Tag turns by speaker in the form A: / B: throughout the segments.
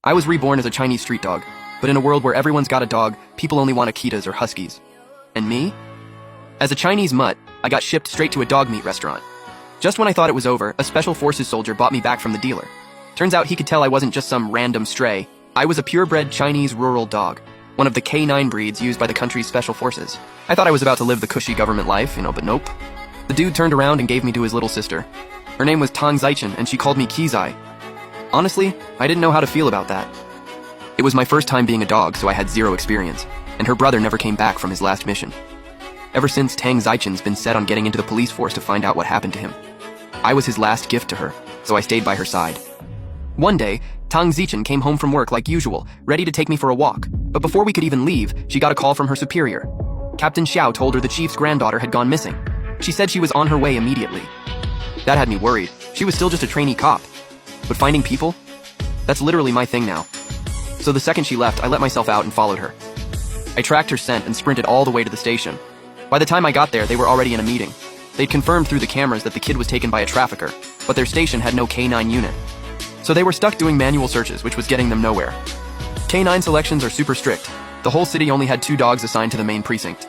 A: I was reborn as a Chinese street dog, but in a world where everyone's got a dog, people only want Akitas or Huskies. And me? As a Chinese mutt, I got shipped straight to a dog meat restaurant. Just when I thought it was over, a special forces soldier bought me back from the dealer. Turns out he could tell I wasn't just some random stray. I was a purebred Chinese rural dog, one of the K9 breeds used by the country's special forces. I thought I was about to live the cushy government life, but nope. The dude turned around and gave me to his little sister. Her name was Tang Zaichen, and she called me Kizai. Honestly, I didn't know how to feel about that. It was my first time being a dog, so I had zero experience, and her brother never came back from his last mission. Ever since, Tang Zaichen's been set on getting into the police force to find out what happened to him. I was his last gift to her, so I stayed by her side. One day, Tang Zaichen came home from work like usual, ready to take me for a walk, but before we could even leave, she got a call from her superior. Captain Xiao told her the chief's granddaughter had gone missing. She said she was on her way immediately. That had me worried. She was still just a trainee cop. But finding people? That's literally my thing now. So the second she left, I let myself out and followed her. I tracked her scent and sprinted all the way to the station. By the time I got there, they were already in a meeting. They'd confirmed through the cameras that the kid was taken by a trafficker, but their station had no K9 unit. So they were stuck doing manual searches, which was getting them nowhere. K9 selections are super strict. The whole city only had 2 dogs assigned to the main precinct.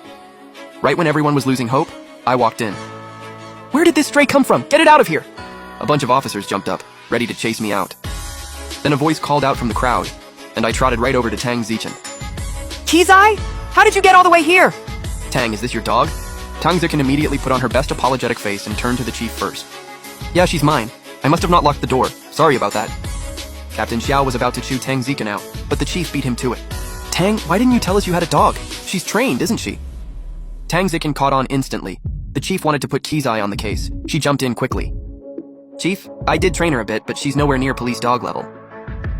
A: Right when everyone was losing hope, I walked in. "Where did this stray come from? Get it out of here!" A bunch of officers jumped up, ready to chase me out. Then a voice called out from the crowd, and I trotted right over to Tang Zaichen.
B: Kizai? How did you get all the way here?
A: "Tang, is this your dog?" Tang Zaichen immediately put on her best apologetic face and turned to the chief first. "Yeah, she's mine. I must have not locked the door. Sorry about that." Captain Xiao was about to chew Tang Zaichen out, but the chief beat him to it. "Tang, why didn't you tell us you had a dog? She's trained, isn't she?" Tang Zaichen caught on instantly. The chief wanted to put Kizai on the case. She jumped in quickly. "Chief, I did train her a bit, but she's nowhere near police dog level."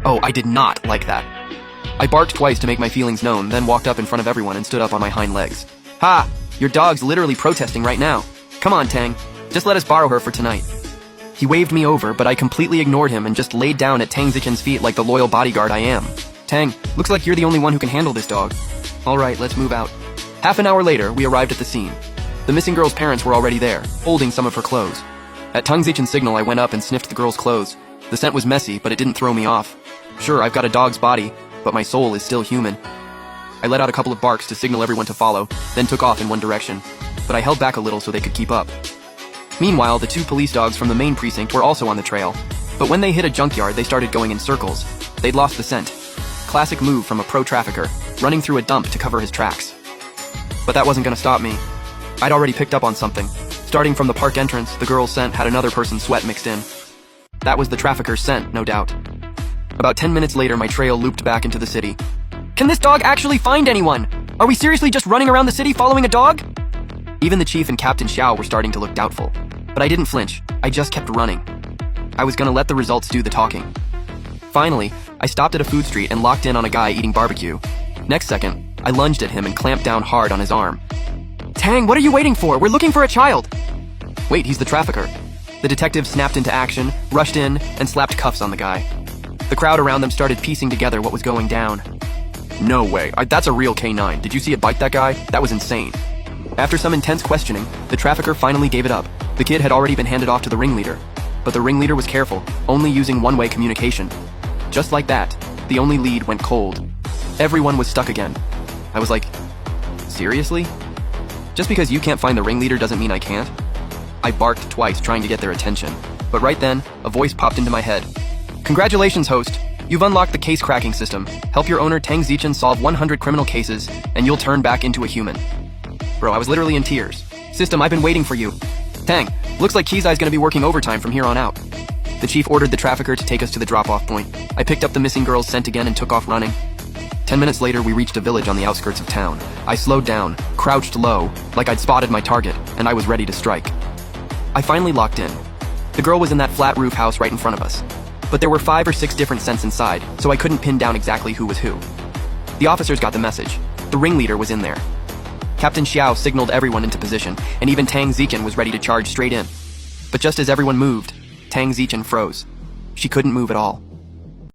A: Oh, I did not like that. I barked twice to make my feelings known, then walked up in front of everyone and stood up on my hind legs. "Ha! Your dog's literally protesting right now. Come on, Tang. Just let us borrow her for tonight." He waved me over, but I completely ignored him and just laid down at Tang Zaichen's feet like the loyal bodyguard I am. "Tang, looks like you're the only one who can handle this dog. All right, let's move out." Half an hour later, we arrived at the scene. The missing girl's parents were already there, holding some of her clothes. At Tang Zaichen's signal, I went up and sniffed the girl's clothes. The scent was messy, but it didn't throw me off. Sure, I've got a dog's body, but my soul is still human. I let out a couple of barks to signal everyone to follow, then took off in one direction, but I held back a little so they could keep up. Meanwhile, the 2 police dogs from the main precinct were also on the trail, but when they hit a junkyard, they started going in circles. They'd lost the scent. Classic move from a pro-trafficker, running through a dump to cover his tracks. But that wasn't gonna stop me. I'd already picked up on something. Starting from the park entrance, the girl's scent had another person's sweat mixed in. That was the trafficker's scent, no doubt. About 10 minutes later, my trail looped back into the city. "Can this dog actually find anyone? Are we seriously just running around the city following a dog?" Even the chief and Captain Xiao were starting to look doubtful. But I didn't flinch. I just kept running. I was gonna let the results do the talking. Finally, I stopped at a food street and locked in on a guy eating barbecue. Next second, I lunged at him and clamped down hard on his arm. "Tang, what are you waiting for? We're looking for a child!" Wait, he's the trafficker. The detective snapped into action, rushed in, and slapped cuffs on the guy. The crowd around them started piecing together what was going down. "No way, that's a real K9. Did you see it bite that guy? That was insane." After some intense questioning, the trafficker finally gave it up. The kid had already been handed off to the ringleader. But the ringleader was careful, only using one-way communication. Just like that, the only lead went cold. Everyone was stuck again. I was like, seriously? Just because you can't find the ringleader doesn't mean I can't? I barked twice trying to get their attention. But right then, a voice popped into my head. "Congratulations, host. You've unlocked the case cracking system. Help your owner Tang Zaichen solve 100 criminal cases, and you'll turn back into a human." Bro, I was literally in tears. "System, I've been waiting for you. Tang, looks like Kizai's gonna be working overtime from here on out." The chief ordered the trafficker to take us to the drop-off point. I picked up the missing girl's scent again and took off running. 10 minutes later, we reached a village on the outskirts of town. I slowed down, crouched low, like I'd spotted my target, and I was ready to strike. I finally locked in. The girl was in that flat roof house right in front of us. But there were 5 or 6 different scents inside, so I couldn't pin down exactly who was who. The officers got the message. The ringleader was in there. Captain Xiao signaled everyone into position, and even Tang Zaichen was ready to charge straight in. But just as everyone moved, Tang Zaichen froze. She couldn't move at all.